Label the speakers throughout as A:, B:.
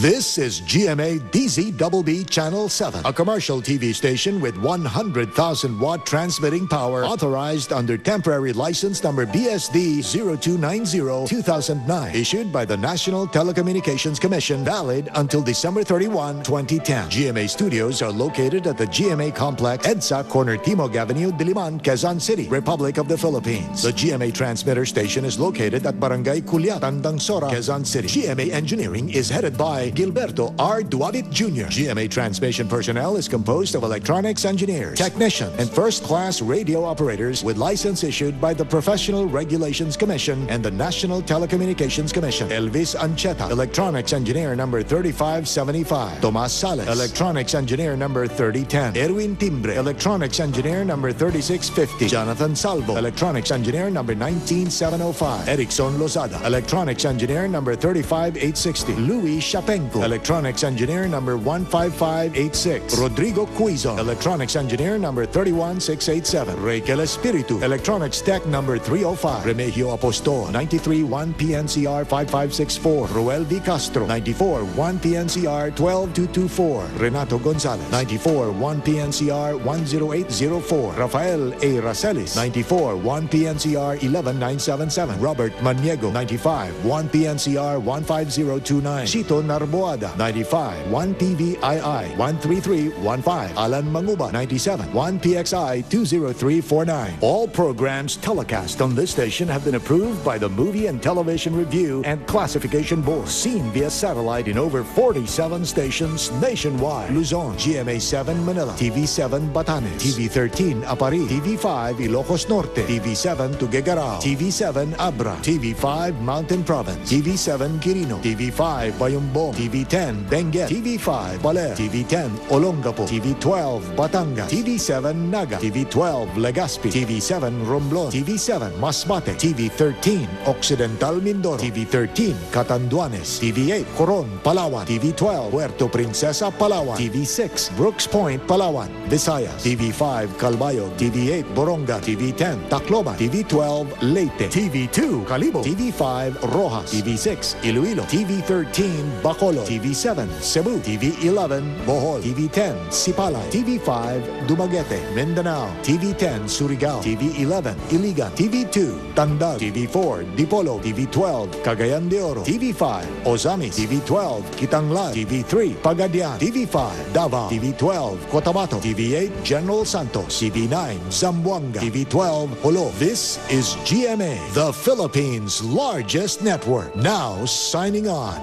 A: This is GMA DZBB Channel 7, a commercial TV station with 100,000-watt transmitting power authorized under temporary license number BSD 0290-2009, issued by the National Telecommunications Commission, valid until December 31, 2010. GMA studios are located at the GMA Complex, EDSA, Corner Timog Avenue, Diliman, Quezon City, Republic of the Philippines. The GMA transmitter station is located at Barangay Culiat, Tandangsora, Quezon City. GMA Engineering is headed by Gilberto R. Duavit Jr. GMA transmission personnel is composed of electronics engineers, technicians, and first-class radio operators with license issued by the Professional Regulations Commission and the National Telecommunications Commission. Elvis Ancheta, electronics engineer number 3575. Tomas Sales, electronics engineer number 3010. Erwin Timbre, electronics engineer number 3650. Jonathan Salvo, electronics engineer number 19705. Erickson Lozada, electronics engineer number 35860. Louis Chapenco, electronics engineer number 15586. Rodrigo Cuizo, electronics engineer number 31687. Raquel Espiritu, electronics tech number 305. Remigio Apostol, 93-1 PNCR 5564. Roel V. Castro, 94-1 PNCR 12224. Renato Gonzalez, 94-1 PNCR 10804. Rafael A. Racelis, 94-1 PNCR 11977. Robert Maniego, 95-1 PNCR 15029. Chito Narboada, 95-1 PVII 13315. Alan Manguba, 97-1 PXI 20349. All programs telecast on this station have been approved by the Movie and Television Review and Classification Board. Seen via satellite in over 47 stations nationwide. Luzon, GMA7 Manila, TV7 Batanes, TV13 Aparri, TV5 Ilocos Norte, TV7 Tuguegarao, TV7 Abra, TV5 Mountain Province, TV7 Quirino, TV5 Bayumbong, TV10 Benguet, TV5 Baler, TV10 Olongapo, TV12 Batangas, TV7 Naga, TV12 Legazpi, TV7 Romblon, TV7 Masbate, TV13 Occidental Mindoro, TV13 Catanduanes, TV8 Coron, Palawan, TV12 Puerto Princesa, Palawan, TV6 Brooks Point, Palawan, Visayas, TV5 Calbayog, TV8 Boronga, TV10 Tacloban, TV12 Leyte, TV2 Calibo, TV5 Rojas, TV6 Iloilo, TV13 Bacolod, TV7 Cebu, TV11 Bohol, TV10 Sipalay, TV5 Dumaguete, Mindanao, TV10 Surigao, TV11 Iligan, TV2 Tandag, TV4 Dipolo, TV12 Cagayan de Oro, TV5 Ozamis, TV12 Kitanglan, TV3 Pagadian, TV5 Davao, TV12 Cotabato, TV8 General Santos, TV9 Zamboanga, TV12 Holo. This is GMA, the Philippines' largest network. Now signing on.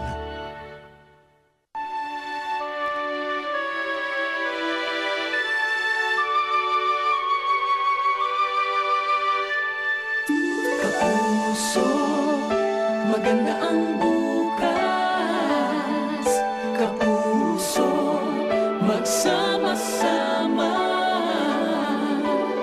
B: Kapuso, maganda ang bukas. Kapuso, magsama-sama.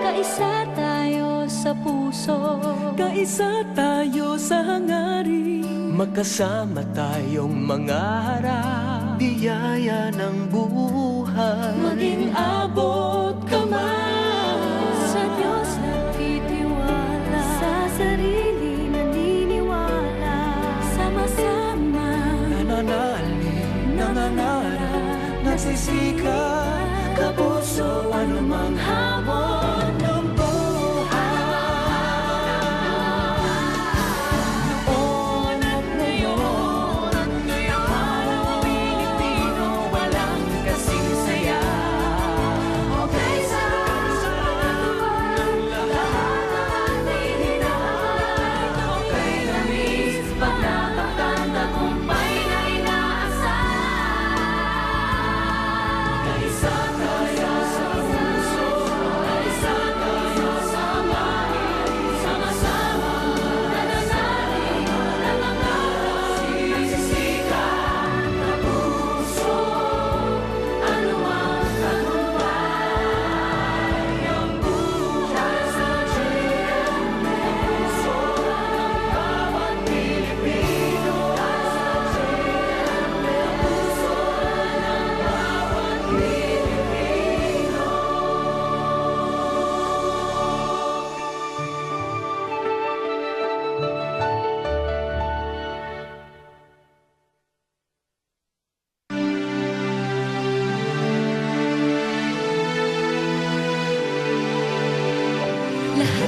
C: Kaisa tayo sa puso,
B: Kaisa tayo sa hangarin. Magkasama tayong mangarap. Biyaya ng buhay, maging abot kamay.
C: sa Diyos nagtitiwala, sa sarili naniniwala. Sama-sama
B: Nananalig, nangangarap, nagsisikap. Kapuso, anumang hamon ng buhay. Noon at ngayon, para Pilipino, walang kasing saya. Okay sa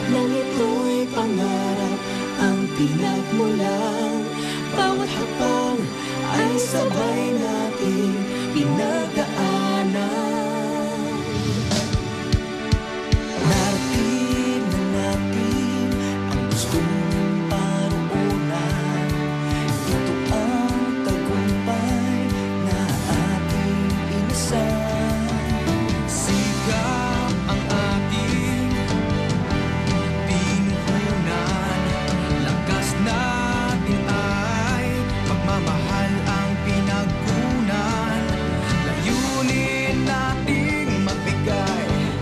B: Lahat ng ito'y pangarap ang pinagmulan. Bawat hakbang ay sabay nating pinagdaanan. Narating na natin ang gustong paroonan. Ito ang tagumpay na ating inasal. Sikap ang ating pinuhunan. Lakas natin ay pagmamahal ang pinagkunan. Layunin nating magbigay ng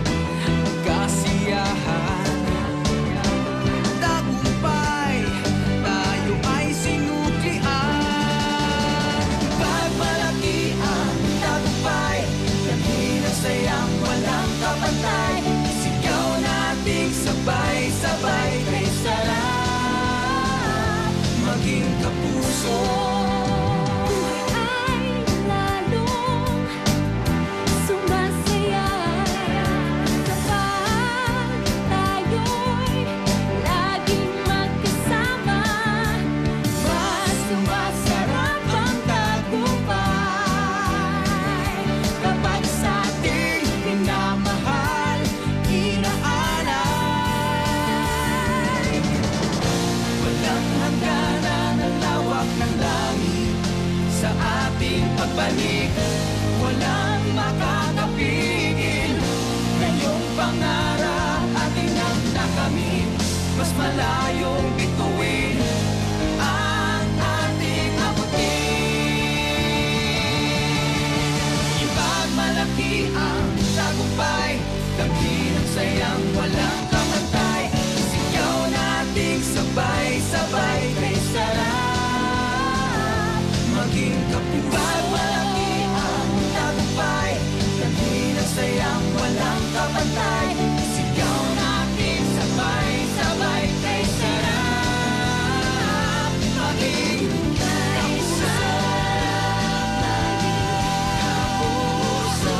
B: kasiyahan. Tagumpay, tayo ay sinuklian. Pagmalaki ang tagumpay, labi ng sayang walang kapantay. Sigaw nating sabay-sabay kay sarap maging kapuso.
C: Buhay ay lalong sumasaya kapag tayo'y laging magkasama.
B: Mas sumasarap ang tagumpay kapag sa ating minamahal, inaalay. Walang hangganan ang lawak ng langit sa ating pagbalik. Walang makakapigil ngayong pangarap ating nang nakamit. Mas malayong bituin ang ating abutin. Ipagmalaki ang tagumpay, damhi ng sayang walang kamantay. Sigaw nating sabay-sabay kay sarap maging kapuso. Ipagmalaki ang tagumpay, damhi ng sayang walang kamantay. Sigaw natin sabay-sabay kay sarap maging kapuso. Kapuso.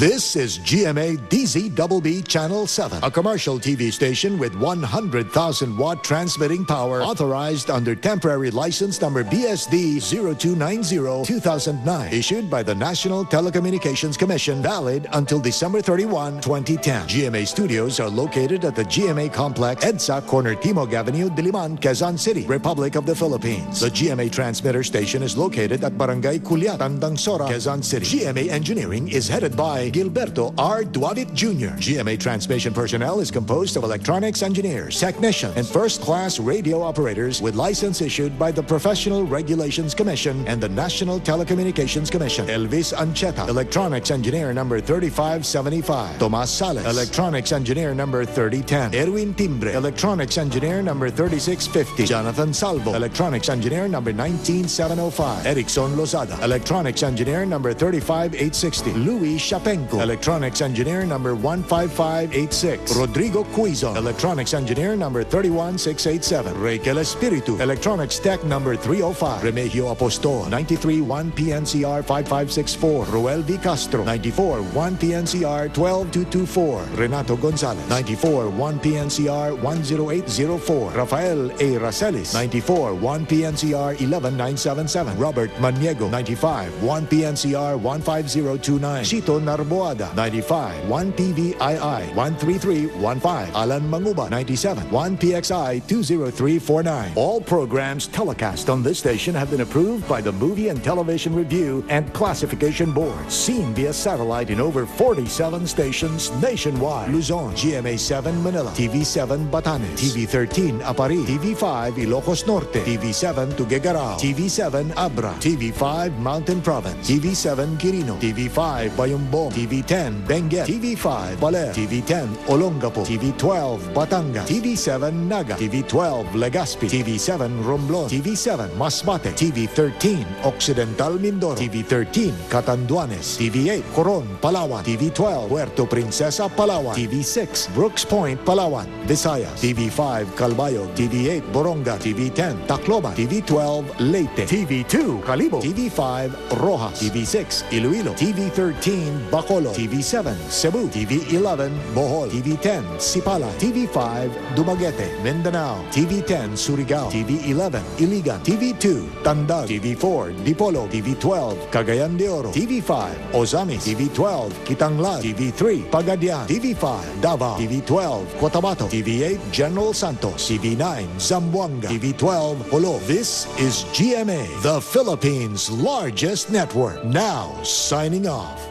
A: This is GMA DZBB Channel 7, a commercial TV station with 100,000 watt transmitting power authorized under temporary license number BSD 0290-2009, issued by the National Telecommunications Commission, valid until December 31, 2010. GMA studios are located at the GMA Complex, EDSA, Corner Timog Avenue, Diliman, Quezon City, Republic of the Philippines. The GMA transmitter station is located at Barangay Culiat, Tandangsora, Quezon City. GMA Engineering is headed by Gilberto R. Duavit Jr. GMA transmission personnel is composed of electronics engineers, technicians, and first-class radio operators with license issued by the Professional Regulations Commission and the National Telecommunications Commission. Elvis Ancheta, electronics engineer number 3575. Tomas Sales, electronics engineer number 3010. Erwin Timbre, electronics engineer number 3650. Jonathan Salvo, electronics engineer number 19705. Erickson Lozada, electronics engineer number 35860. Louis Chapenco, electronics engineer number 15586. Rodrigo Cuizon, electronics engineer number 31687. Raquel Espiritu, electronics tech number 305. Remigio Apostol, 93-1 PNCR 5564. Roel V. Castro, 94-1 PNCR 12224. Renato Gonzalez, 94-1 PNCR 10804. Rafael A. Racelis, 94-1 PNCR 11977. Robert Maniego, 95-1 PNCR 15029. Chito Narboada, 95-1 PVII 13315. Alan Manguba, 97-1 PXI 20349. All programs telecast on this station have been approved by the Movie and Television Review and Classification Board. Seen via satellite in over 47 stations nationwide. Luzon, GMA7 Manila, TV7 Batanes, TV13 Apari, TV5 Ilocos Norte, TV7 Tuguegarao, TV7 Abra, TV5 Mountain Province, TV7 Quirino, TV5 Bayumbong, TV10 Benguet, TV5 Baler, TV10 Olongapo, TV12 Batangas, TV7 Naga, TV12 Legazpi, TV7 Romblon, TV7 Masbate, TV13 Occidental Mindoro, TV13 Catanduanes, TV8 Coron, Palawan, TV12 Puerto Princesa, Palawan, TV6 Brooks Point, Palawan, Visayas, TV5 Calbayog, TV8 Boronga, TV10 Tacloban, TV12 Leyte, TV2 Calibo, TV5 Rojas, TV6 Iloilo, TV13 Bacolod, TV7 Cebu, TV11 Bohol, TV10 Sipala, TV5 Dumaguete, Mindanao, TV10 Surigao, TV11 Iligan, TV2 Tandag, TV4 Dipolo, TV12 Cagayan de Oro, TV5 Ozamis, TV12 Kitanglad, TV3 Pagadian, TV5 Davao, TV12 Cotabato, TV8 General Santos, TV9 Zamboanga, TV12 Holo. This is GMA, the Philippines' largest network. Now signing off.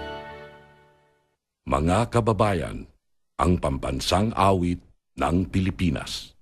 D: Mga kababayan, ang pambansang awit ng Pilipinas.